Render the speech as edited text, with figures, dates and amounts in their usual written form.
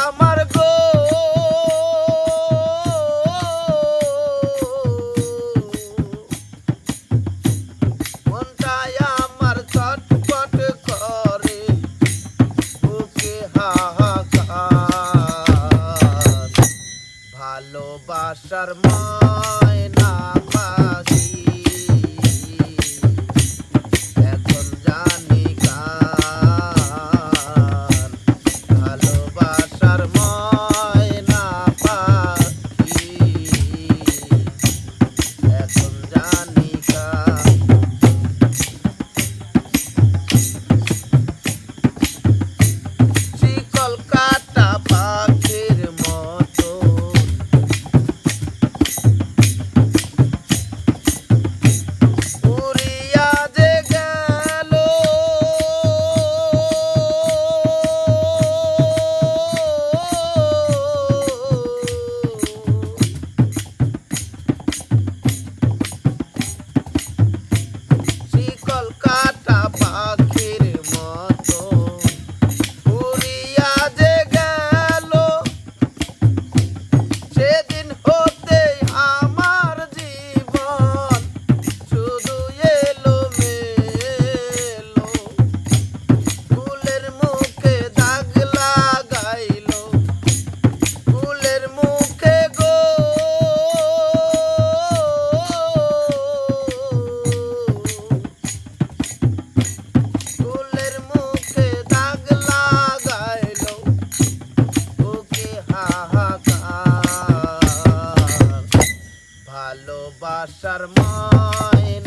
আমার গো মনটাই আমার ছটফট করে বুকে হাহাকার ভালোবাসার ময়না পাখি এখন জানি কার ভালোবাসার ময়না পাখি এখন জানি কার শিকল কাটা পাখির মতো উড়িয়া যে গেল শিকল কাটা পাখির মতো উড়িয়া যে গেল সেদিন হতে আমার জীবন শুধু এলো মেলো ফুলের মুখে দাগ লাগাইলো ফুলের মুখে গো ফুলের মুখে দাগ লাগাইলো বুকে হাহাকার ভালোবাসার ময়না